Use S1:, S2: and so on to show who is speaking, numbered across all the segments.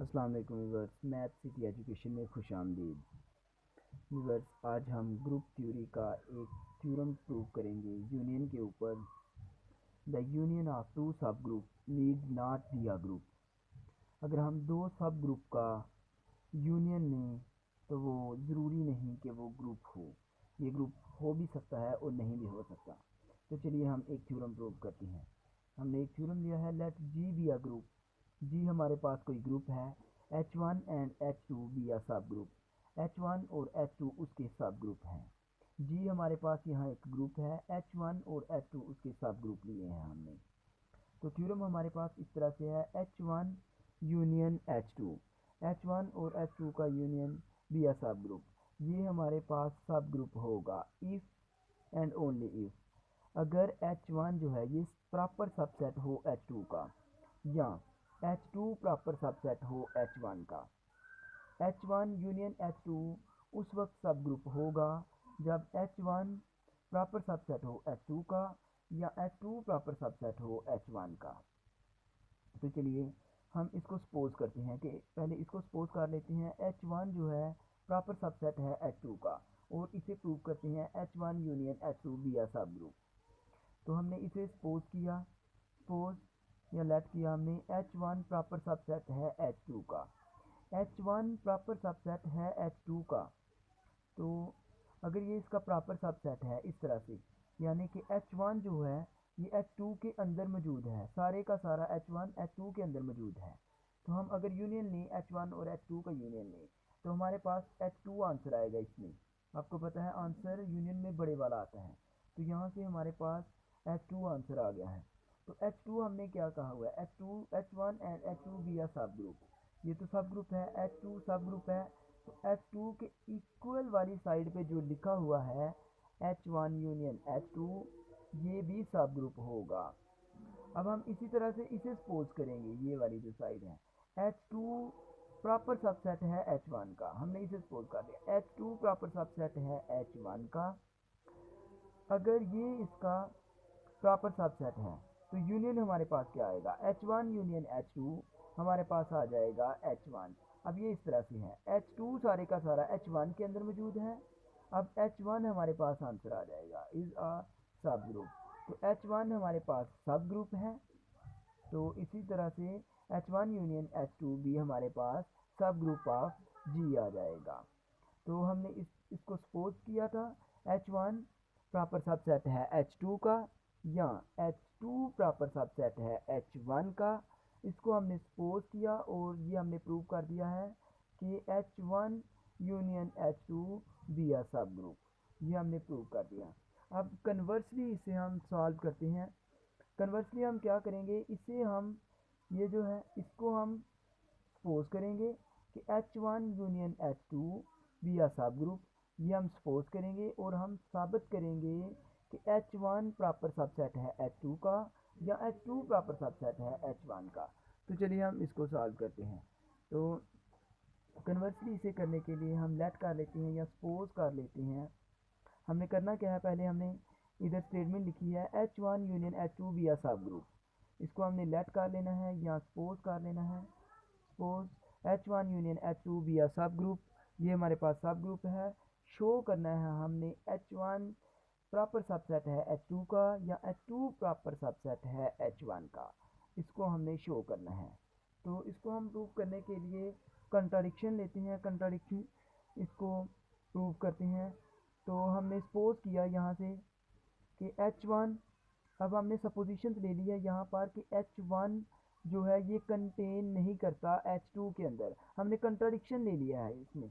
S1: अस्सलाम वालेकुम viewers, math city education में खुश आमदीद। व्यूअर्स, आज हम ग्रुप थ्योरी का एक थ्योरम प्रूव करेंगे यूनियन के ऊपर। द यूनियन ऑफ टू सब group need not be a group. अगर हम दो सब ग्रुप का यूनियन लें तो वो ज़रूरी नहीं कि वो ग्रुप हो। ये ग्रुप हो भी सकता है और नहीं भी हो सकता। तो चलिए हम एक थ्योरम प्रूव करते हैं। हमने एक थ्योरम लिया है, let G be a group. G हमारे पास कोई ग्रुप है, H1 and H2 be a सब ग्रुप। H1 और H2 उसके सब ग्रुप हैं। जी हमारे पास यहाँ एक ग्रुप है, H1 और H2 उसके सब ग्रुप लिए हैं हमने। तो थ्योरम हमारे पास इस तरह से है, H1 यूनियन H2। H1 और H2 का यूनियन बी अ सब ग्रुप। ये हमारे पास सब ग्रुप होगा इफ़ एंड ओनली इफ़ अगर H1 जो है ये प्रॉपर सबसेट हो H2 का, या H2 प्रॉपर सबसेट हो H1 का। H1 यूनियन H2 उस वक्त सब ग्रुप होगा जब H1 प्रॉपर सबसेट हो H2 का, या H2 प्रॉपर सबसेट हो H1 का। तो चलिए हम इसको सपोज करते हैं कि पहले इसको सपोज कर लेते हैं, H1 जो है प्रॉपर सबसेट है H2 का, और इसे प्रूव करते हैं H1 union H2 be a सब ग्रुप। तो हमने इसे सपोज किया, सपोज या लेट किया हमने, H1 प्रॉपर सबसेट है H2 का। H1 प्रॉपर सबसेट है H2 का। तो अगर ये इसका प्रॉपर सबसेट है इस तरह से, यानी कि H1 जो है ये H2 के अंदर मौजूद है, सारे का सारा H1 H2 के अंदर मौजूद है। तो हम अगर यूनियन लें, H1 और H2 का यूनियन लें, तो हमारे पास H2 आंसर आएगा इसमें। आपको पता है आंसर यूनियन में बड़े वाला आता है, तो यहाँ से हमारे पास H2 आंसर आ गया है। तो H2 हमने क्या कहा हुआ है, H2 H1 and H2 be a सब ग्रुप। ये तो सब ग्रुप है, H2 सब ग्रुप है। तो H2 के इक्वल वाली साइड पे जो लिखा हुआ है H1 यूनियन H2, ये भी सब ग्रुप होगा। अब हम इसी तरह से इसे सपोज करेंगे, ये वाली जो साइड है H2 प्रॉपर सबसेट है H1 का, हमने इसे सपोज कर दिया H2 प्रॉपर सबसेट है H1 का। अगर ये इसका प्रॉपर सबसेट है तो यूनियन हमारे पास क्या आएगा, H1 यूनियन H2 हमारे पास आ जाएगा H1। अब ये इस तरह से है, H2 सारे का सारा H1 के अंदर मौजूद है। अब H1 हमारे पास आंसर आ जाएगा, इज़ अ सब ग्रुप। तो H1 हमारे पास सब ग्रुप है। तो इसी तरह से H1 यूनियन H2 भी हमारे पास सब ग्रुप ऑफ जी आ जाएगा। तो हमने इसको सपोज किया था, H1 प्रॉपर सबसेट है H2 का, या H2 प्रॉपर सबसेट है H1 का। इसको हमने सपोज किया और ये हमने प्रूव कर दिया है कि H1 union H2 be a सब ग्रुप। ये हमने प्रूव कर दिया। अब कन्वर्सली इसे हम सॉल्व करते हैं। कन्वर्सली हम क्या करेंगे, इसे हम ये जो है इसको हम सपोज करेंगे कि H1 union H2 be a सब ग्रुप। ये हम सपोज करेंगे और हम साबित करेंगे कि H1 प्रॉपर सबसेट है H2 का, या H2 प्रॉपर सबसेट है H1 का। तो चलिए हम इसको सॉल्व करते हैं। तो कन्वर्सली इसे करने के लिए हम लेट कर लेते हैं या सपोज कर लेते हैं। हमने करना क्या है, पहले हमने इधर स्टेटमेंट लिखी है H1 union H2 be a सब ग्रुप। इसको हमने लेट कर लेना है या सपोज कर लेना है। Suppose H1 union H2 be a सब ग्रुप, ये हमारे पास सब ग्रुप है। शो करना है हमने H1 प्रॉपर सबसेट है H2 का, या H2 प्रॉपर सबसेट है H1 का। इसको हमने शो करना है। तो इसको हम प्रूव करने के लिए कंट्राडिक्शन लेते हैं, कंट्राडिक्शन इसको प्रूव करते हैं। तो हमने सपोज किया यहाँ से कि H1, अब हमने सपोजिशन ले लिया यहाँ पर कि H1 जो है ये कंटेन नहीं करता H2 के अंदर। हमने कंट्राडिक्शन ले लिया है इसमें।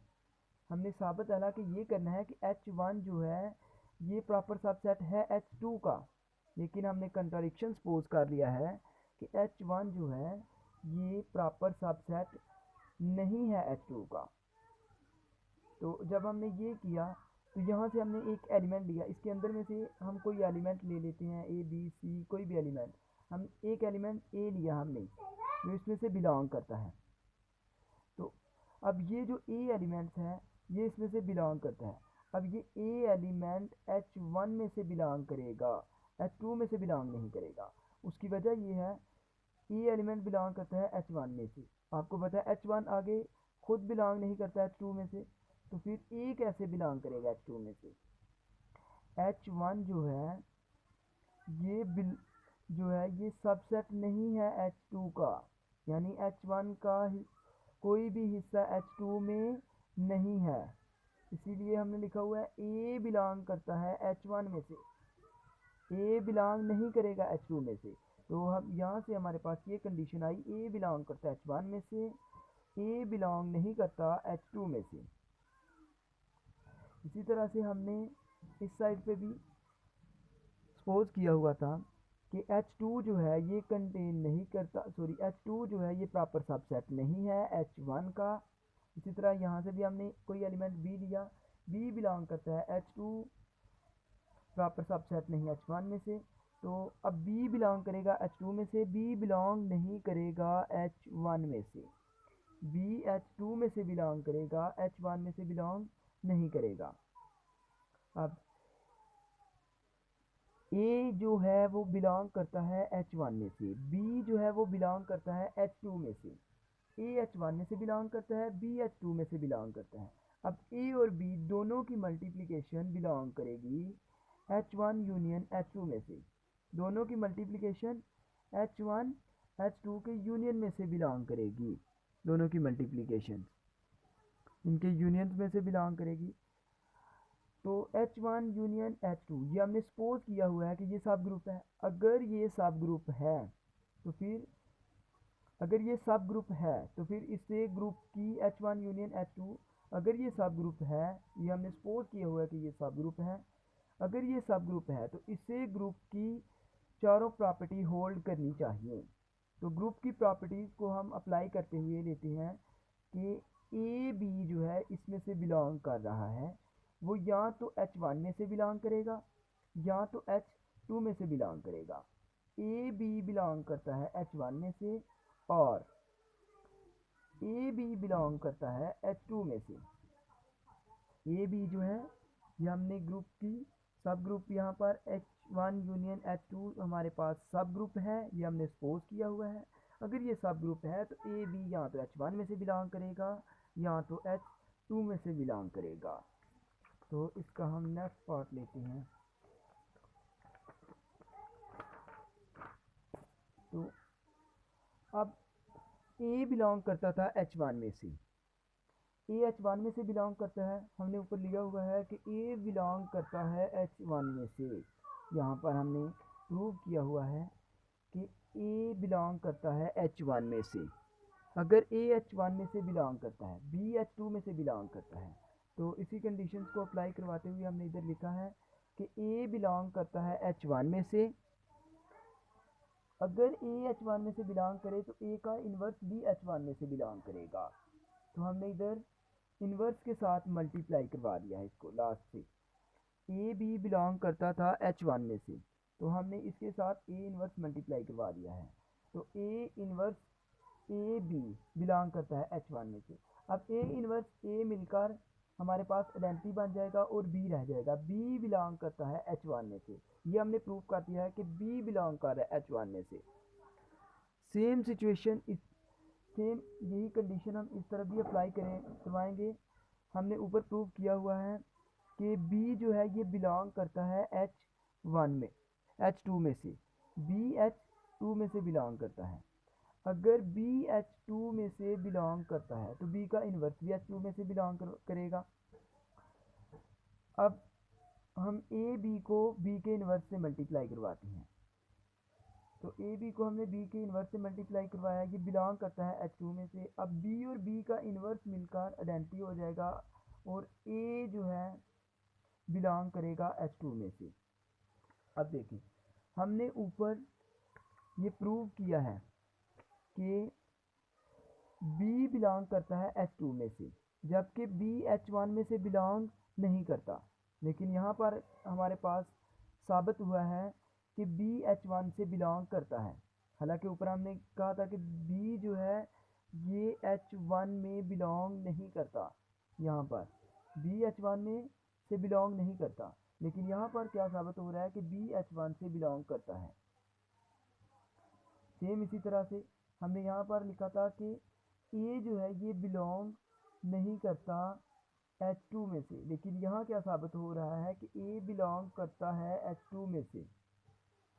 S1: हमने साबित हालांकि ये करना है कि H1 जो है ये प्रॉपर सबसेट है H2 का, लेकिन हमने कंट्राडिक्शन सपोज कर लिया है कि H1 जो है ये प्रॉपर सबसेट नहीं है H2 का। तो जब हमने ये किया तो यहाँ से हमने एक एलिमेंट लिया, इसके अंदर में से हम कोई एलिमेंट ले लेते हैं, ए बी सी कोई भी एलिमेंट। हम एक एलिमेंट ए लिया हमने जो इसमें से बिलोंग करता है। तो अब ये जो ए एलिमेंट्स हैं ये इसमें से बिलोंग करता है। अब ये ए एलिमेंट H1 में से बिलोंग करेगा, H2 में से बिलोंग नहीं करेगा। उसकी वजह ये है, ई एलिमेंट बिलोंग करता है H1 में से। आपको पता है H1 आगे खुद बिलोंग नहीं करता H2 में से, तो फिर E कैसे बिलोंग करेगा H2 में से। H1 जो है ये सबसेट नहीं है H2 का, यानी H1 का कोई भी हिस्सा H2 में नहीं है, इसीलिए हमने लिखा हुआ है A बिलोंग करता है H1 में से, A बिलोंग नहीं करेगा H2 में से। तो हम यहाँ से हमारे पास ये कंडीशन आई, A बिलोंग करता है H1 में से, A बिलोंग नहीं करता H2 में से। इसी तरह से हमने इस साइड पे भी सपोज किया हुआ था कि H2 जो है ये कंटेन नहीं करता, सॉरी H2 जो है ये प्रॉपर सबसेट नहीं है H1 का। इसी तरह यहाँ से भी हमने कोई एलिमेंट B लिया, B बिलोंग करता है H2, प्रॉपर सबसेट नहीं H1 में से। तो अब B बिलोंग करेगा H2 में से, B बिलोंग नहीं करेगा H1 में से, B H2 में से बिलोंग करेगा, H1 में से बिलोंग नहीं करेगा। अब A जो है वो बिलोंग करता है H1 में से, B जो है वो बिलोंग करता है H2 में से। A H1 में से बिलोंग करता है, B H2 में से बिलोंग करता है। अब A और B दोनों की मल्टीप्लिकेशन बिलोंग करेगी H1 यूनियन H2 में से, दोनों की मल्टीप्लिकेशन H1 H2 के यूनियन में से बिलोंग करेगी, दोनों की मल्टीप्लिकेशन इनके यूनियन में से बिलोंग करेगी। तो H1 यूनियन H2 ये हमने सपोज किया हुआ है कि ये सब ग्रुप है। अगर ये सब ग्रुप है तो फिर इससे ग्रुप की H1 यूनियन H2, अगर ये सब ग्रुप है, ये हमने सपोज किया हुआ है कि ये सब ग्रुप है, अगर ये सब ग्रुप है तो इससे ग्रुप की चारों प्रॉपर्टी होल्ड करनी चाहिए। तो ग्रुप की प्रॉपर्टीज़ को हम अप्लाई करते हुए लेते हैं कि ए बी जो है इसमें से बिलोंग कर रहा है, वो या तो H1 में से बिलोंग करेगा या तो H2 में से बिलोंग करेगा। ए बी बिलोंग करता है H1 में से और ए बी बिलोंग करता है H2 में से। ए बी जो है ये हमने ग्रुप की सब ग्रुप, यहाँ पर H1 यूनियन H2 हमारे पास सब ग्रुप है, ये हमने सपोज किया हुआ है। अगर ये सब ग्रुप है तो ए बी या तो H1 में से बिलोंग करेगा या तो H2 में से बिलोंग करेगा। तो इसका हम नेक्स्ट पार्ट लेते हैं। तो अब ए बिलोंग करता था H1 में से, ए H1 में से बिलोंग करता है, हमने ऊपर लिया हुआ है कि ए बिलोंग करता है H1 में से। यहाँ पर हमने प्रूव किया हुआ है कि ए बिलोंग करता है H1 में से। अगर ए H1 में से बिलोंग करता है, बी H2 में से बिलोंग करता है, तो इसी कंडीशंस को अप्लाई करवाते हुए हमने इधर लिखा है कि ए बिलोंग करता है H1 में से। अगर ए H1 में से बिलोंग करे तो ए का इन्वर्स भी H1 में से बिलोंग करेगा। तो हमने इधर इन्वर्स के साथ मल्टीप्लाई करवा दिया है इसको लास्ट से। ए बी बिलोंग करता था H1 में से, तो हमने इसके साथ ए इन्वर्स मल्टीप्लाई करवा दिया है। तो A inverse A B belong करता है H1 में से। अब ए इन्वर्स ए मिलकर हमारे पास आइडेंटिटी बन जाएगा और बी रह जाएगा, बी बिलोंग करता है H1 में से। ये हमने प्रूव कर दिया है कि बी बिलोंग कर रहा है H1 में से। सेम सिचुएशन सेम यही कंडीशन हम इस तरफ भी अप्लाई करवाएंगे। हमने ऊपर प्रूव किया हुआ है कि B जो है ये बिलोंग करता है H1 में H2 में से, B H2 में से बिलोंग करता है। अगर B H2 में से बिलोंग करता है तो B का इन्वर्स भी H2 में से बिलोंग करेगा। अब हम ए बी को B के इन्वर्स से मल्टीप्लाई करवाते हैं। तो ए बी को हमने बी के इन्वर्स से मल्टीप्लाई करवाया, ये बिलोंग करता है H2 में से। अब बी और बी का इन्वर्स मिलकर आइडेंटिटी हो जाएगा और ए जो है बिलोंग करेगा H2 में से। अब देखिए हमने ऊपर ये प्रूव किया है कि बी बिलोंग करता है H2 में से, जबकि बी H1 में से बिलोंग नहीं करता। लेकिन यहाँ पर हमारे पास साबित हुआ है कि B H1 से बिलोंग करता है। हालांकि ऊपर हमने कहा था कि B जो है ये H1 में बिलोंग नहीं करता, यहाँ पर B H1 में से बिलोंग नहीं करता, लेकिन यहाँ पर क्या साबित हो रहा है कि B H1 से बिलोंग करता है। सेम इसी तरह से हमने यहाँ पर लिखा था कि ए जो है ये बिलोंग नहीं करता H2 में से, लेकिन यहाँ क्या साबित हो रहा है कि ए बिलोंग करता है H2 में से।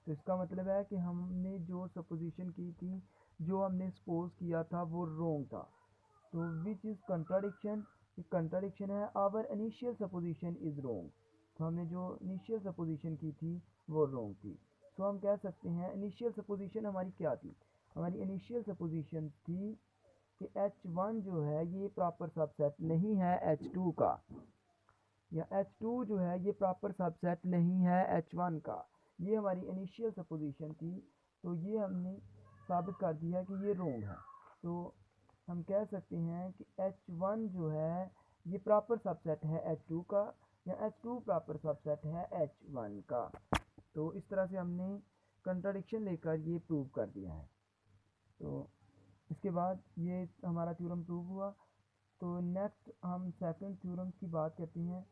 S1: तो इसका मतलब है कि हमने जो सपोजिशन की थी, जो हमने सपोज किया था वो रोंग था। तो विच इज़ कंट्राडिक्शन, कंट्राडिक्शन है आवर इनिशियल सपोजिशन इज़ रोंग। तो हमने जो इनिशियल सपोजिशन की थी वो रोंग थी। तो हम कह सकते हैं इनिशियल सपोजिशन हमारी क्या थी। हमारी इनिशियल सपोजिशन थी कि H1 जो है ये प्रॉपर सबसेट नहीं है H2 का, या H2 जो है ये प्रॉपर सबसेट नहीं है H1 का। ये हमारी इनिशियल सपोजिशन थी। तो ये हमने साबित कर दिया कि ये रोंग है। तो हम कह सकते हैं कि H1 जो है ये प्रॉपर सबसेट है H2 का, या H2 प्रॉपर सबसेट है H1 का। तो इस तरह से हमने कंट्राडिक्शन लेकर ये प्रूव कर दिया है। तो इसके बाद ये हमारा थ्योरम प्रूव हुआ। तो नेक्स्ट हम सेकंड थ्योरम की बात करते हैं।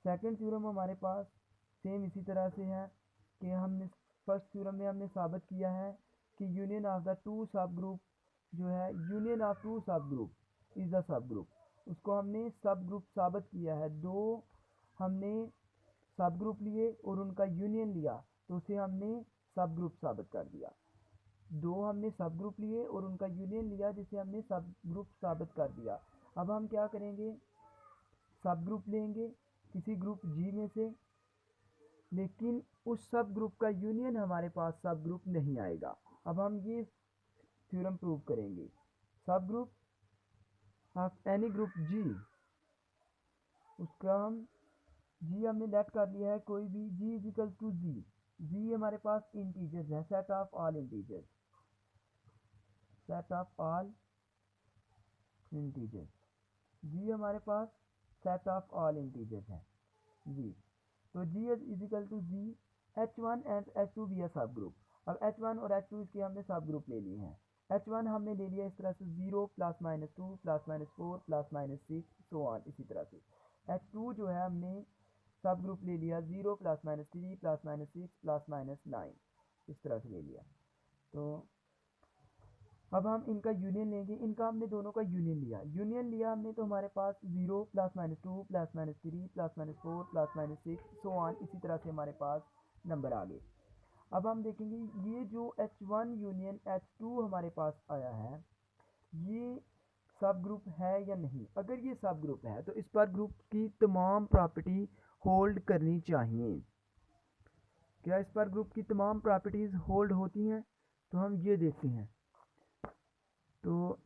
S1: सेकंड थ्योरम हमारे पास सेम इसी तरह से है कि हमने फर्स्ट थ्योरम में हमने साबित किया है कि यूनियन ऑफ द टू सब ग्रुप जो है, यूनियन ऑफ टू सब group is the sub group, उसको हमने सब ग्रुप साबित किया है। दो हमने सब ग्रुप लिए और उनका यूनियन लिया, तो उसे हमने सब ग्रुप साबित कर दिया। दो हमने सब ग्रुप लिए और उनका यूनियन लिया, जिसे हमने सब ग्रुप साबित कर दिया। अब हम क्या करेंगे, सब ग्रुप लेंगे किसी ग्रुप जी में से, लेकिन उस सब ग्रुप का यूनियन हमारे पास सब ग्रुप नहीं आएगा। अब हम ये थ्योरम प्रूव करेंगे। सब ग्रुप ऑफ एनी ग्रुप जी, उसका हम जी हमने लेट कर लिया है कोई भी, G is equal to G. G हमारे पास इंटीजर्स है, set of all integers, set of all integers. G हमारे पास सेट ऑफ ऑल इंटीजर्स है जी। तो G is equal to G, H1 and H2 भी है सब ग्रुप। अब H1 और H2 इसके हमने सब ग्रुप ले लिए हैं। H1 हमने ले लिया इस तरह से 0 +-2 +-4 +-6 सो ऑन, इसी तरह से। H2 जो है हमने सब ग्रुप ले लिया 0 +-3 +-6 +-9, इस तरह से ले लिया। तो अब हम इनका यूनियन लेंगे। इनका हमने दोनों का यूनियन लिया हमने, तो हमारे पास 0 +-2 +-3 +-4 +-6 सो ऑन, इसी तरह से हमारे पास नंबर आ गए। अब हम देखेंगे ये जो H1 यूनियन H2 हमारे पास आया है, ये सब ग्रुप है या नहीं। अगर ये सब ग्रुप है तो इस पर ग्रुप की तमाम प्रॉपर्टी होल्ड करनी चाहिए। क्या इस पर ग्रुप की तमाम प्रॉपर्टीज़ होल्ड होती हैं? तो हम ये देखते हैं। तो